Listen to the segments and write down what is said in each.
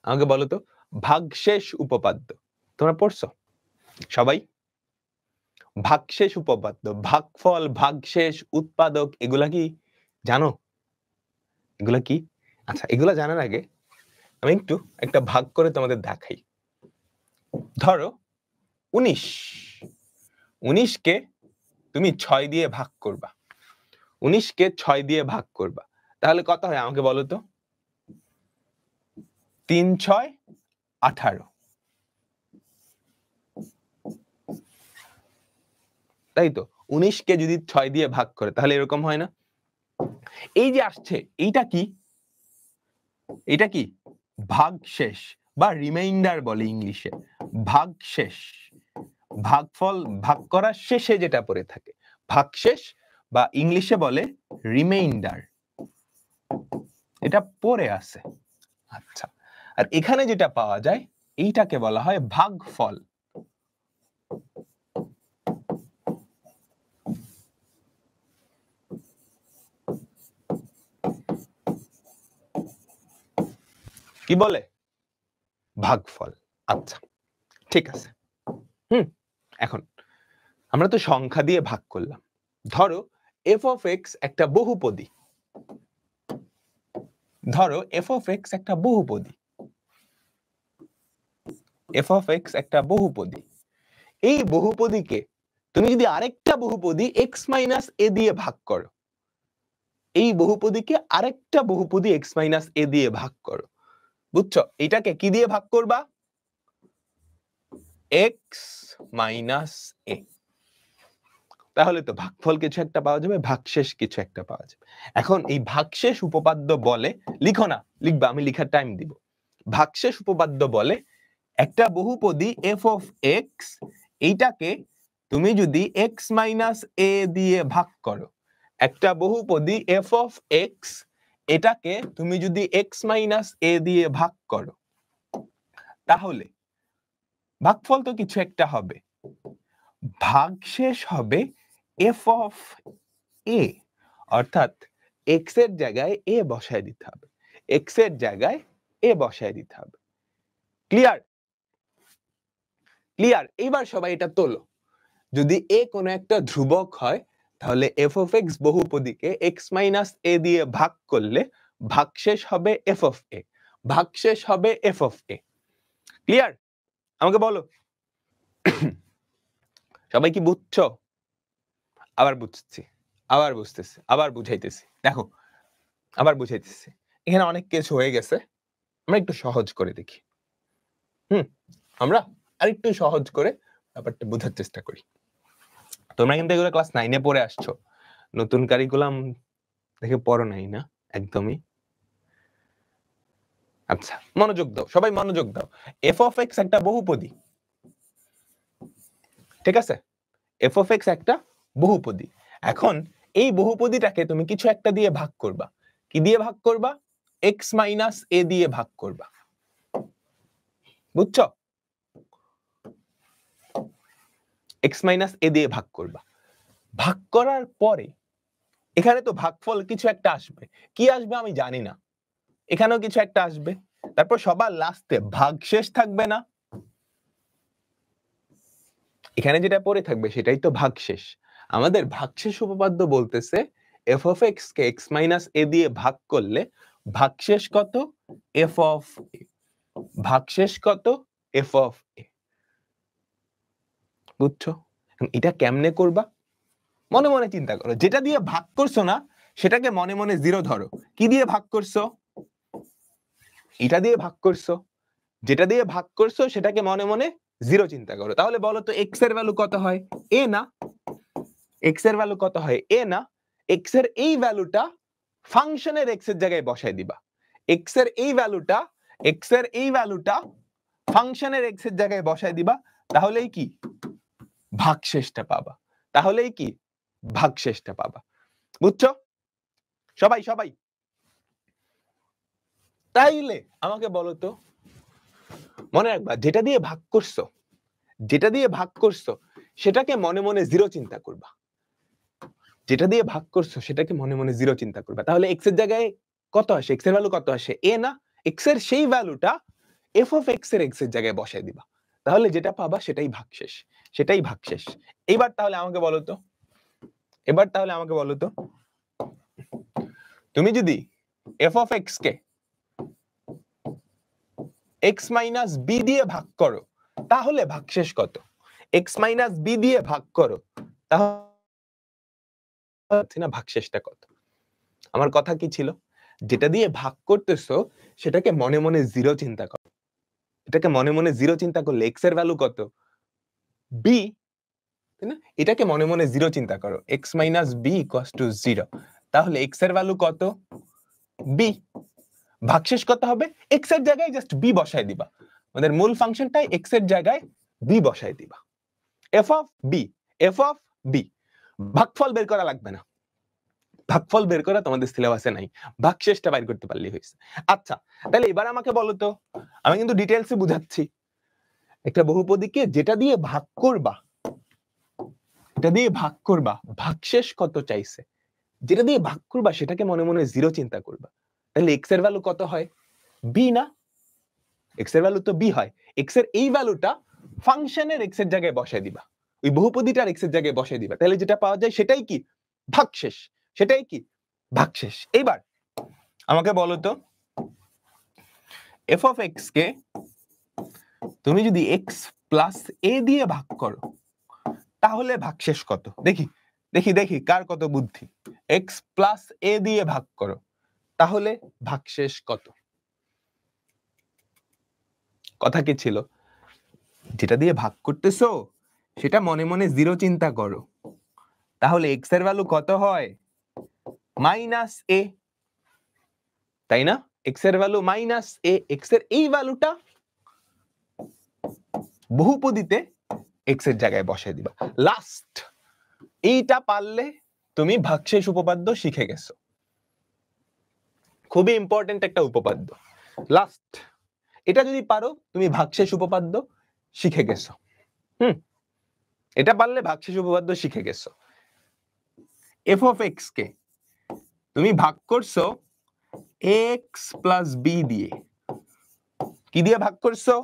আমাকে বলো তো ভাগশেষ উপপাদ্য তোমরা পড়ছো সবাই? ভাগশেষ উপপাদ্য, ভাগফল, ভাগশেষ, উৎপাদক, এগুলা কি জানো? এগুলা কি? আচ্ছা, এগুলা জানার আগে আমি একটু একটা ভাগ করে তোমাদের দেখাই। ধরো 19 কে তুমি 6 দিয়ে ভাগ করবা। 19 কে 6 দিয়ে ভাগ করবা, তাহলে কত হয় আমাকে বলো তো? 3 6 18, তাই তো? 19 কে যদি 6 দিয়ে ভাগ করে তাহলে এরকম হয় না? এই যে আসছে এইটা কি? এটা কি? ভাগশেষ বা রিমাইন্ডার বলে ইংলিশে। ভাগশেষ, ভাগফল ভাগ করার শেষে যেটা পড়ে থাকে ভাগশেষ, বা ইংলিশে বলে রিমাইন্ডার, এটা পড়ে আছে। আচ্ছা, আর এখানে যেটা পাওয়া যায় এইটাকে বলা হয় ভাগফল। কি বলে? ভাগফল। আচ্ছা, ঠিক আছে। এখন আমরা তো সংখ্যা দিয়ে ভাগ করলাম। ধরো f of x একটা বহুপদী। ধরো f of x একটা বহুপদী। f of x একটা বহুপদী। এই বহুপদীকে তুমি যদি আরেকটা বহুপদী x মাইনাস a দিয়ে ভাগ করো, এই বহুপদীকে আরেকটা বহুপদী x মাইনাস a দিয়ে ভাগ করো, বুঝছো? এটাকে কি দিয়ে ভাগ করবা? x minus a। তাহলে তো ভাগফল কিছু একটা পাওয়া যাবে, ভাগশেষ কিছু একটা পাওয়া যাবে। এখন এই ভাগশেষ উপপাদ্য বলে, লিখো না, লিখবা, আমি লিখার টাইম দিব। ভাগশেষ উপপাদ্য বলে একটা বহুপদী f of x, এইটাকে তুমি যদি x মাইনাস a দিয়ে ভাগ করো, একটা বহুপদী f of x, এটাকে তুমি যদি x মাইনাস a দিয়ে ভাগ করো, তাহলে ভাগফল তো কিছু একটা হবে, ভাগশেষ হবে f of a, অর্থাৎ x এর জায়গায় a বসায় দিতে হবে, x এর জায়গায় a বসায় দিতে হবে। ক্লিয়ার? ক্লিয়ার? এবার সবাই এটা তোলো। যদি a কোনো একটা ধ্রুবক হয় তাহলে f of x বহুপদীকে x minus a দিয়ে ভাগ করলে ভাগশেষ হবে f of a, ভাগশেষ হবে f of a। ক্লিয়ার? আমাকে বলো সবাই কি বুঝছো? আবার বুঝছি, আবার বুঝতেছি, আবার বুঝাইতেছি। দেখো, আবার বুঝাইতেছি। এখানে অনেক কিছু হয়ে গেছে, আমরা একটু সহজ করে দেখি। আমরা আরেকটু সহজ করে ব্যাপারটা বোঝার চেষ্টা করি। তোমরা কিন্তু এগুলো ক্লাস 9 এ পড়ে আসছো, নতুন কারিকুলাম দেখে পড়ো নাই না একদমই। আচ্ছা, মনোযোগ দাও, সবাই মনোযোগ দাও। f of x একটা বহুপদী, ঠিক আছে? f of x একটা বহুপদী। এখন এই বহুপদীটাকে তুমি কিছু একটা দিয়ে ভাগ করবা। কি দিয়ে ভাগ করবা? x মাইনাস a দিয়ে ভাগ করবা। বুঝছো? x মাইনাস a দিয়ে ভাগ করবা। ভাগ করার পরে এখানে তো ভাগফল কিছু একটা আসবে, কি আসবে আমি জানি না, এখানেও কিছু একটা আসবে, তারপর সবার লাস্টে ভাগশেষ থাকবে না? এখানে যেটা পড়ে থাকবে সেটাই তো ভাগশেষ। আমাদের ভাগশেষ উপপাদ্য বলতেছে f of x K x minus a দিয়ে ভাগ করলে ভাগশেষ কত? f of a। ভাগশেষ কত? f of a। বুঝছো? এটা কেমনে করবা? মনে মনে চিন্তা করো, যেটা দিয়ে ভাগ করছো না সেটাকে মনে মনে 0 ধরো। কি দিয়ে ভাগ করছো? এটা দিয়ে ভাগ করছো। যেটা দিয়ে ভাগ করছো সেটাকে মনে মনে 0 চিন্তা করো। তাহলে বলো তো x এর ভ্যালু কত হয়? a না? x এর ভ্যালু কত হয়? a না? x এর এই ভ্যালুটা ফাংশনের x এর জায়গায় বসায় দিবা। x এর এই ভ্যালুটা ফাংশনের x এর জায়গায় বসায় দিবা, তাহলেই কি ভাগশেষটা পাবা। তাহলেই কি ভাগশেষটা পাবা। বুঝছো? সবাই সবাই তাইলে আমাকে বলো তো, মনে রাখবা যেটা দিয়ে ভাগ করছো সেটাকে মনে মনে 0 চিন্তা করবা। যেটা দিয়ে ভাগ করছো সেটাকে মনে মনে 0 চিন্তা করবা। তাহলে x এর জায়গায় কত আসে? x এর ভ্যালু কত আসে? a না? x এর সেই ভ্যালুটা এফ অফ এক্স এর এক্স এর জায়গায় বসাই দিবা, তাহলে যেটা পাবা সেটাই ভাগশেষ, সেটাই ভাগশেষ। এবার তাহলে আমাকে বলো তো, তুমি যদি এফ অফ এক্স কে এক্স মাইনাস বি দিয়ে ভাগ করো তাহলে ভাগশেষ কত? এক্স মাইনাস বি দিয়ে ভাগ করো তাহলে না ভাগশেষটা কত? আমার কথা কি ছিল, যেটা দিয়ে ভাগ করতেছো সেটাকে মনে মনে জিরো চিন্তা করো, এটাকে মনে মনে জিরো চিন্তা করলে এক্স এর ভ্যালু কত? বি, তাই না? এটাকে মনে মনে জিরো চিন্তা করো, x minus b equals to zero, তাহলে এক্স এর ভ্যালু কত? বি। ভাগশেষ কত হবে? এক্স এর জায়গায় জাস্ট বি বসাই দিবা, আমাদের মূল ফাংশনটাই এক্স এর জায়গায় বি বসাই দিবা। F of b, f of b, ভাগফল বের করা লাগবে না, ভাগফল বের করা তোমাদের সিলেবাসে নাই, ভাগশেষটা বাইর করতে পারলেই হয়েছে। আচ্ছা তাহলে এবার আমাকে বলো তো, আমি কিন্তু ডিটেইলসে বুঝাচ্ছি, একটা বহুপদীকে যেটা দিয়ে ভাগ করবা, এটা দিয়ে ভাগ করবা, ভাগশেষ কত চাইছে, যেটা দিয়ে ভাগ করবা সেটাকে মনে মনে জিরো চিন্তা করবা, তাহলে এক্স এর ভ্যালু কত হয়? বি না? এক্স এর ভ্যালু তো বি হয়, এক্স এর এই ভ্যালুটা ফাংশনের এক্স এর জায়গায় বসায় দিবা, ওই বহুপদীটার এক্স এর জায়গায় বসায় দিবা, তাহলে যেটা পাওয়া যায় সেটাই কি? ভাগশেষ, সেটাই কি? ভাগশেষ। এইবার আমাকে বলো তো, এফ অফ এক্স কে তুমি যদি এক্স প্লাস এ দিয়ে ভাগ করো তাহলে ভাগশেষ কত? দেখি দেখি দেখি কার কত বুদ্ধি। এক্স প্লাস এ দিয়ে ভাগ করো তাহলে ভাগশেষ কত? কথা কি ছিল, যেটা দিয়ে ভাগ করতেছো সেটা মনে মনে জিরো চিন্তা করো, তাহলে এক্স এর ভ্যালু কত হয়? মাইনাস এ, তাই না? এক্স এর ভ্যালু মাইনাস এ, এক্স এর এই ভ্যালুটা বহুপদীতে এক্স এর জায়গায় বসাই দিবা। লাস্ট এইটা পারলে তুমি ভাগশেষ উপপাদ্য শিখে গেছো, খুবই ইম্পর্টেন্ট একটা উপপাদ্য। লাস্ট এটা যদি পারো তুমি ভাগশেষ উপপাদ্য শিখে গেছো। এটা পারলে ভাগশেষ উপপাদ্য শিখে গেছো। এফ অফ এক্স কে তুমি ভাগ করছো এক্স প্লাস বি দিয়ে, কি দিয়ে ভাগ করছো?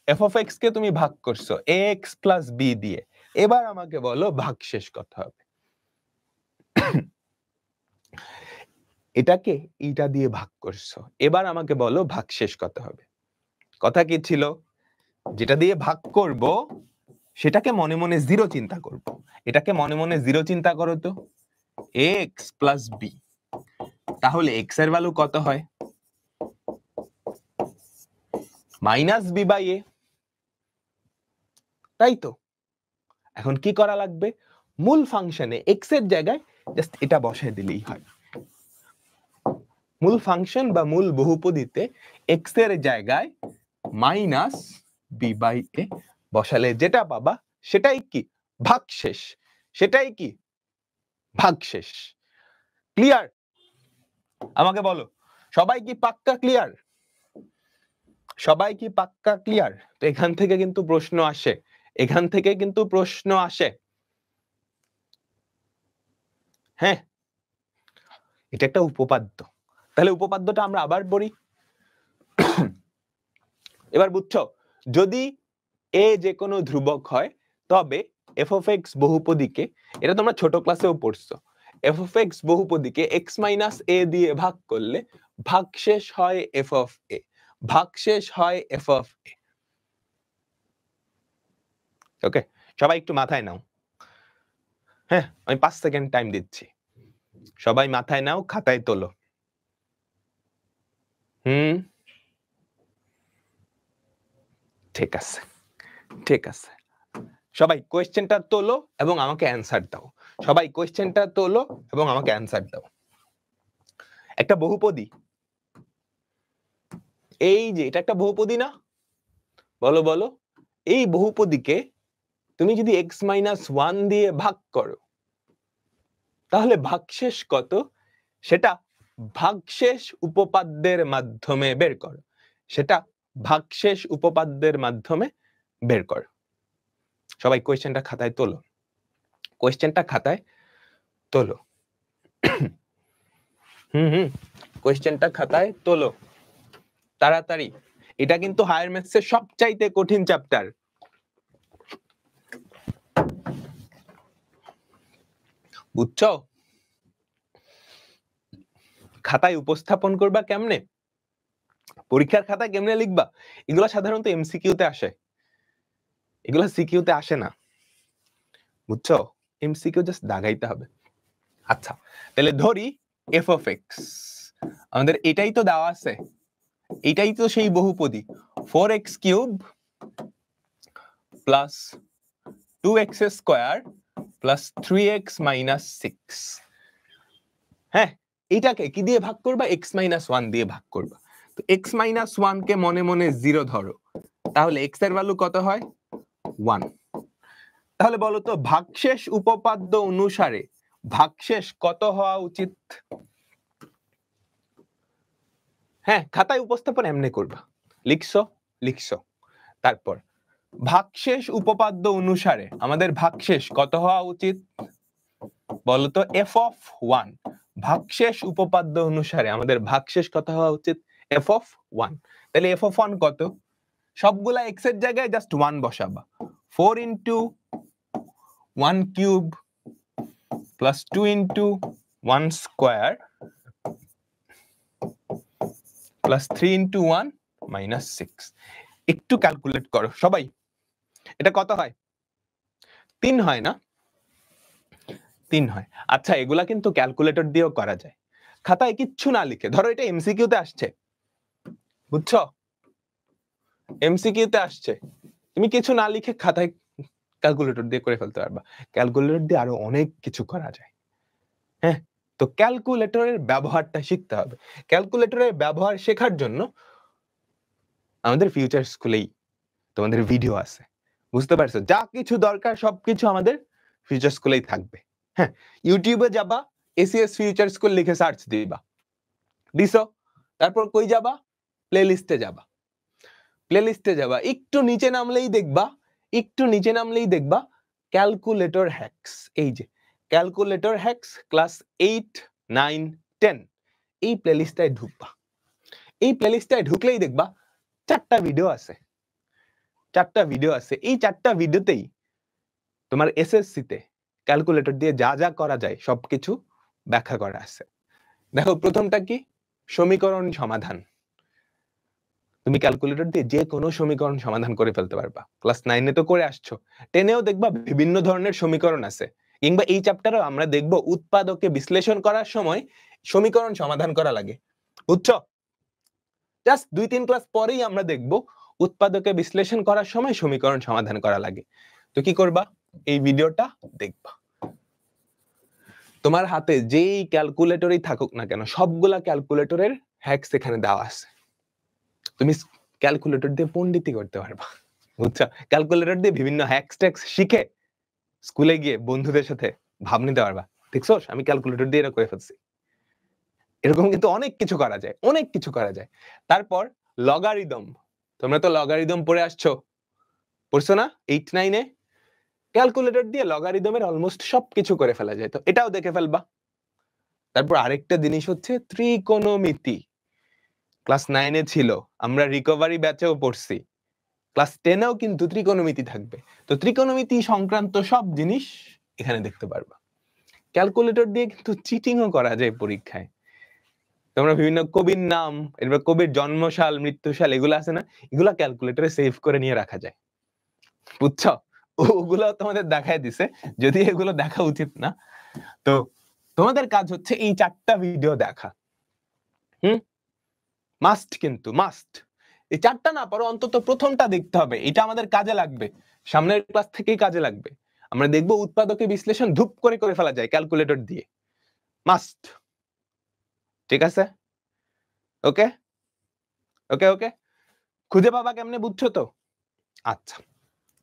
এফ অফ এক্স কে তুমি ভাগ করছো এক্স প্লাস বি দিয়ে। এবার আমাকে বলো ভাগশেষ কত হবে? এটাকে এইটা দিয়ে ভাগ করছো, এবার আমাকে বলো ভাগশেষ কত হবে? কথা কি ছিল, যেটা দিয়ে ভাগ করব সেটাকে মনে মনে জিরো চিন্তা করব, এটাকে মনে মনে জিরো চিন্তা করো তো, এক্স প্লাস বি, তাহলে এক্স এর ভ্যালু কত হয়? মাইনাস বি বাই এ, তাই তো? এখন কি করা লাগবে, মূল ফাংশনে এক্স এর জায়গায় জাস্ট এটা বসায় দিলেই হয়, মূল ফাংশন বা মূল বহুপদীতে এক্স এর জায়গায় মাইনাস বি বাই এ বসালে যেটা পাবা সেটাই কি? ভাগশেষ, সেটাই কি? ভাগশেষ। ক্লিয়ার? আমাকে বলো সবাই কি পাক্কা ক্লিয়ার? সবাই কি পাক্কা ক্লিয়ার? তো এখান থেকে কিন্তু প্রশ্ন আসে, এখান থেকে কিন্তু প্রশ্ন আসে। হ্যাঁ, এটা একটা উপপাদ্য, তাহলে উপপাদ্যটা আমরা আবার পড়ি। এবার বুঝছো, যদি এ যে কোনো ধ্রুবক হয় তবে এফ অফ এক্স বহুপদীকে, এটা তোমরা ছোট ক্লাসেও পড়ছো, এফ অফ এক্স বহুপদীকে এক্স মাইনাস এ দিয়ে ভাগ করলে ভাগশেষ হয় এফ অফ এ, ভাগশেষ হয় এফ অফ এ। ওকে, সবাই একটু মাথায় নাও। হ্যাঁ, আমি 5 সেকেন্ড টাইম দিচ্ছি, সবাই মাথায় নাও, খাতায় তোলো। ঠিক আছে, ঠিক আছে, সবাই কোয়েশ্চেনটা তোলো এবং আমাকে অ্যানসার দাও, সবাই কোয়েশ্চেনটা তোলো এবং আমাকে অ্যানসার দাও। একটা বহুপদী, এই যে এটা একটা বহুপদী না? বলো বলো, এই বহুপদীকে তুমি যদি x মাইনাস 1 দিয়ে ভাগ করো তাহলে ভাগশেষ কত সেটা ভাগশেষ উপপাদ্যের মাধ্যমে বের করো, সেটা ভাগশেষ উপপাদ্যের মাধ্যমে বের করো। সবাই কোয়েশ্চেনটা খাতায় তোলো, কোয়েশ্চেনটা খাতায় তোলো। কোয়েশ্চেনটা খাতায় তোলো তাড়াতাড়ি। এটা কিন্তু হায়ার ম্যাথসের সবচাইতে কঠিন চ্যাপ্টার। বুঝছো? খাতায় উপস্থাপন করবা কেমনে, পরীক্ষার খাতায় কেমনে লিখবা, এগুলা সাধারণত এমসিকিউতে আসে, এগুলা সিকিউতে আসে না। বুঝছো? এমসিকিউ জাস্ট দাগাইতে হবে। আচ্ছা, তাহলে ধরি এফ অফ এক্স, আমাদের এটাই তো দেওয়া আছে, এটাই তো সেই বহুপদী 4x cube plus 2x square plus 3x minus 6। হ্যাঁ, এটাকে কি দিয়ে ভাগ করবা, x মাইনাস 1 দিয়ে ভাগ করবা। তো x মাইনাস 1 কে মনে মনে 0 ধরো, তাহলে x এর ভ্যালু কত হয়, 1। তাহলে বলো তো ভাগশেষ উপপাদ্য অনুসারে ভাগশেষ কত হওয়া উচিত? হ্যাঁ, খাতায় উপস্থাপন এমনি করবা, লিখছো, তারপর ভাগশেষ উপপাদ্য অনুসারে আমাদের ভাগশেষ কত হওয়া উচিত বলতো, f of 1। ভাগশেষ উপপাদ্য অনুসারে আমাদের ভাগশেষ কত হওয়া উচিত, f of 1। তাহলে f of 1 কত, সবগুলা x এর জায়গায় just 1 বসাবা, 4 into 1 cube plus 2 into 1 square plus 3 into 1 minus 6। একটু ক্যালকুলেট করো সবাই, এটা কত হয়, 3 হয় না, 3 হয়। আচ্ছা, এগুলা কিন্তু ক্যালকুলেটর দিয়েও করা যায়, খাতায় কিচ্ছু না লিখে। ধরো এটা এমসিকিউতে আসছে, বুঝছো, এমসিকিউতে আসছে, তুমি কিছু না লিখে খাতায় ক্যালকুলেটর দিয়ে করে ফেলতে পারবা। ক্যালকুলেটর দিয়ে আরো অনেক কিছু করা যায়। হ্যাঁ, তো ক্যালকুলেটরের ব্যবহারটা শিখতে হবে। ক্যালকুলেটরের ব্যবহার শেখার জন্য আমাদের ফিউচার স্কুলেই তোমাদের ভিডিও আছে, বুঝতে পারছো? যা কিছু দরকার সবকিছু আমাদের ফিউচার স্কুলেই থাকবে। হ্যাঁ, ইউটিউবে যাবা, এসিএস ফিউচার স্কুল লিখে সার্চ দিবা, দিছো, তারপর কই যাবা, প্লেলিস্টে যাবা, প্লেলিস্টে যাবা, একটু নিচে নামলেই দেখবা ক্যালকুলেটর হ্যাকস। এই যে ক্যালকুলেটর হ্যাকস ক্লাস 8, 9, 10, এই প্লেলিস্টটায় ঢুকবা। এই প্লেলিস্টটায় ঢুকলেই দেখবা 4টা ভিডিও আছে, 4টা ভিডিও আছে। এই 4টা ভিডিওতেই তোমার এসএসসি তে ক্যালকুলেটর দিয়ে যা যা করা যায় সবকিছু ব্যাখ্যা করা আছে। দেখো, প্রথমটা কি, সমীকরণ সমাধান। তুমি ক্যালকুলেটর দিয়ে যে কোনো সমীকরণ সমাধান করে ফেলতে পারবা। ক্লাস 9 এ তো করে আসছো, 10 এও দেখবা বিভিন্ন ধরনের সমীকরণ আছে। কিংবা এই চ্যাপ্টারেও আমরা দেখব উৎপাদকে বিশ্লেষণ করার সময় সমীকরণ সমাধান করা লাগে, বুঝছো? জাস্ট 2-3 ক্লাস পরেই আমরা দেখব উৎপাদকে বিশ্লেষণ করার সময় সমীকরণ সমাধান করা লাগে। তো কি করবা, এই ভিডিওটা দেখবা। তোমার হাতে যেই ক্যালকুলেটরই থাকুক না কেন, সবগুলা ক্যালকুলেটরের হ্যাকস এখানে দেওয়া আছে। তুমি ক্যালকুলেটর দিয়ে পণ্ডিতি করতে পারবা, বুঝছো? ক্যালকুলেটর দিয়ে বিভিন্ন হ্যাকস ট্যাক্স শিখে স্কুলে গিয়ে বন্ধুদের সাথে ভাব নিতে পারবা, দেখছো আমি ক্যালকুলেটর দিয়ে এটা করে ফেলছি। এরকম কিন্তু অনেক কিছু করা যায়, অনেক কিছু করা যায়। তারপর লগারিদম, তোমরা তো লগারিদম পড়ে আসছো, পড়ছো না 8-9 এ? ক্যালকুলেটর দিয়ে লগারিদমের অলমোস্ট সবকিছু করে ফেলা যায়, তো এটাও দেখে ফেলবা। তারপর আরেকটা জিনিস হচ্ছে ত্রিকোণমিতি। ক্লাস 9 এ ছিল, আমরা রিকভারি ব্যাচেও পড়ছি, ক্লাস 10 এও কিন্তু ত্রিকোণমিতি থাকবে। তো ত্রিকোণমিতি সংক্রান্ত সব জিনিস এখানে দেখতে পারবা। ক্যালকুলেটর দিয়ে কিন্তু চিটিংও করা যায় পরীক্ষায়। তোমরা বিভিন্ন কবির নাম, এরপর কবির জন্মসাল, মৃত্যুসাল, এগুলো আছে না, এগুলা ক্যালকুলেটরে সেভ করে নিয়ে রাখা যায়, বুঝছো? ওগুলো তোমাদের দেখায় দিছে, যদি এগুলো দেখা উচিত না। তো তোমাদের কাজ হচ্ছে এই 4টা ভিডিও দেখা। মাস্ট, কিন্তু মাস্ট। এই 4টা না পারো অন্তত প্রথমটা দেখতে হবে, এটা আমাদের কাজে লাগবে, সামনের ক্লাস থেকেই কাজে লাগবে। আমরা দেখবো উৎপাদকে বিশ্লেষণ ধূপ করে করে ফেলা যায় ক্যালকুলেটর দিয়ে, মাস্ট। ঠিক আছে, ওকে ওকে ওকে, খুঁজে পাবা কেমনে, বুঝছো তো? আচ্ছা,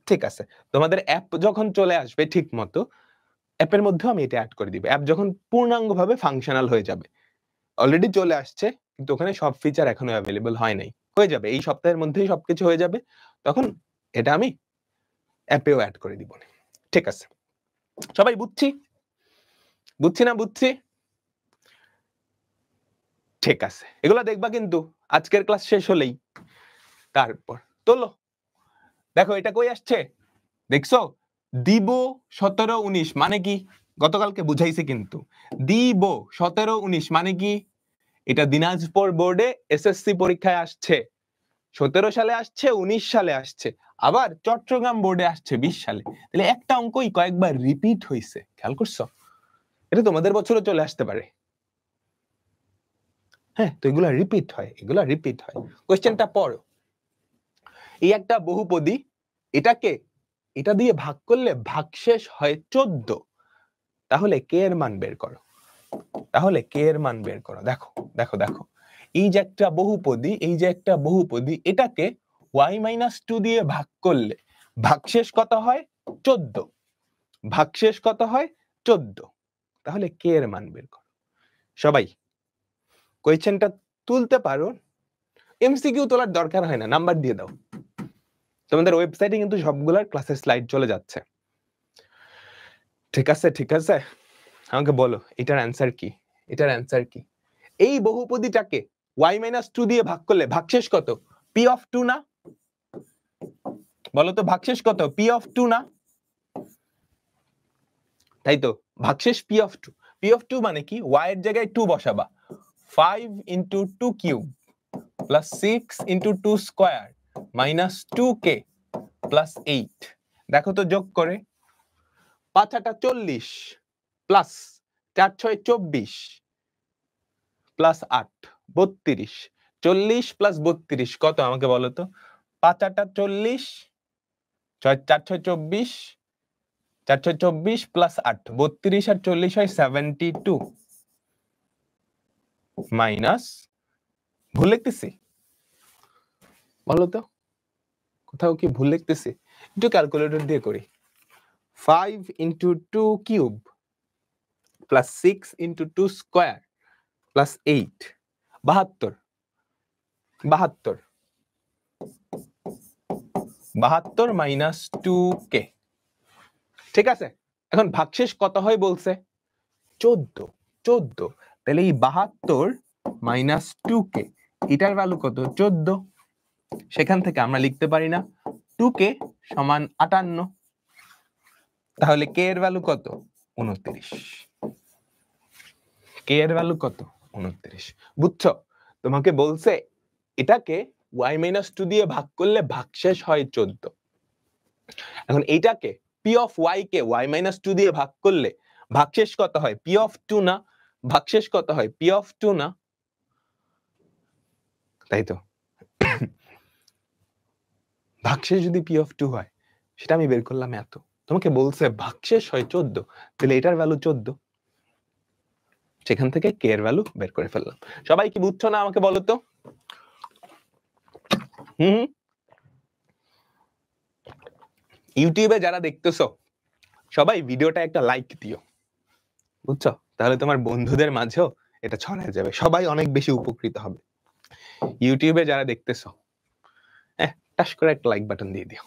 ঠিক আছে। তোমাদের অ্যাপ যখন চলে আসবে ঠিক মতো, অ্যাপের মধ্যে আমি এটা অ্যাড করে দিব। অ্যাপ যখন পূর্ণাঙ্গভাবে ফাংশনাল হয়ে যাবে, অলরেডি চলে আসছে কিন্তু ওখানে সব ফিচার এখনো অ্যাভেলেবল হয় নাই, হয়ে যাবে এই সপ্তাহের মধ্যেই সবকিছু হয়ে যাবে, তখন এটা আমি অ্যাপেও অ্যাড করে দিব। ঠিক আছে, সবাই বুঝছি না বুঝছি? ঠিক আছে, এগুলা দেখবা কিন্তু আজকের ক্লাস শেষ হলেই। তারপর তোলো, দেখো এটা কই আসছে, দেখছো? দিব 17 19 মানে কি? গতকালকে বুঝাইছে কিন্তু। দিব 17 19 মানে কি? এটা দিনাজপুর বোর্ডে এসএসসি পরীক্ষায় আসছে, 17 সালে আসছে, 19 সালে আসছে, আবার চট্টগ্রাম বোর্ডে আসছে 20 সালে। তাহলে একটা অঙ্কই কয়েকবার রিপিট হইছে, খেয়াল করছো? এটা তোমাদের বছরও চলে আসতে পারে। হ্যাঁ, তো এগুলা রিপিট হয়, এগুলা রিপিট হয়। কোশ্চেনটা পড়ো। এই একটা বহুপদী, এটাকে এটা দিয়ে ভাগ করলে ভাগশেষ হয় 14। তাহলে কে এর মান বের করো, তাহলে কে এর মান বের করো। দেখো দেখো দেখো, এই যে একটা বহুপদী, এই যে একটা বহুপদী, এটাকে y-2 দিয়ে ভাগ করলে ভাগশেষ কত হয়? 14। ভাগশেষ কত হয়? 14। তাহলে কে এর মান বের করো। সবাই কোয়েশ্চেনটা তুলতে পারো, এমসিকিউ তোলার দরকার হয় না, নাম্বার দিয়ে দাও। তোমাদের ওয়েবসাইটে কিন্তু সবগুলার ক্লাসের স্লাইড চলে যাচ্ছে। ঠিক আছে, ঠিক আছে, আমাকে বলো এটার অ্যান্সার কি, এটার অ্যান্সার কি? এই বহুপদীটাকে y-2 দিয়ে ভাগ করলে ভাগশেষ কত? p of 2 না? বলো তো ভাগশেষ কত? p of 2 না? তাই তো, ভাগশেষ p of 2। p of 2 মানে কি? y এর জায়গায় 2 বসাবা, 5 into 2 cube plus 6 into 2 square minus 2k plus 8। দেখো তো যোগ করে, 5 8 40 প্লাস 4 6 24 প্লাস 8 32, 40 প্লাস 32 কত আমাকে বলো তো? 5 8 40, 4 6 24, 4 6 24 প্লাস 8, 32 আর 40 হয় 72 মাইনাস, ভুল লিখতেছি? বলো তো কোথাও কি ভুল লিখতেছি? একটু ক্যালকুলেটর দিয়ে করি। 5 into 2 cube plus 6 into 2 square plus 8, 72 72 minus 2k। ঠিক আছে, এখন ভাগশেষ কত হয় বলছে? 14। তাহলে এই 72 মাইনাস 2k, এটার ভ্যালু কত? 14। সেখান থেকে আমরা লিখতে পারি না 2k সমান 58। তাহলে k এর ভ্যালু কত? 29। k এর ভ্যালু কত? 29। বুঝছো? তোমাকে বলছে এটাকে y-2 দিয়ে ভাগ করলে ভাগশেষ হয় 14। এখন এইটাকে p of y K y-2 দিয়ে ভাগ করলে ভাগশেষ কত হয়? p of 2 না? ভাগশেষ কত হয়? p of 2 না? তাই তো, ভাগশেষ যদি p of 2 হয়, সেটা আমি বের করলাম এত। তোমাকে বলছে ভাগশেষ হয় 14, তাহলে এটার ভ্যালু 14। সেখান থেকে k এর ভ্যালু বের করে ফেললাম। সবাই কি বুঝছো না আমাকে বলো তো? ইউটিউবে যারা দেখতেছো সবাই ভিডিওটা একটা লাইক দিও, বুঝছো? তাহলে তোমার বন্ধুদের মাঝেও এটা ছড়ায় যাবে, সবাই অনেক বেশি উপকৃত হবে। ইউটিউবে যারা দেখতেছো, টাস করে একটা লাইক বাটন দিয়ে দিও।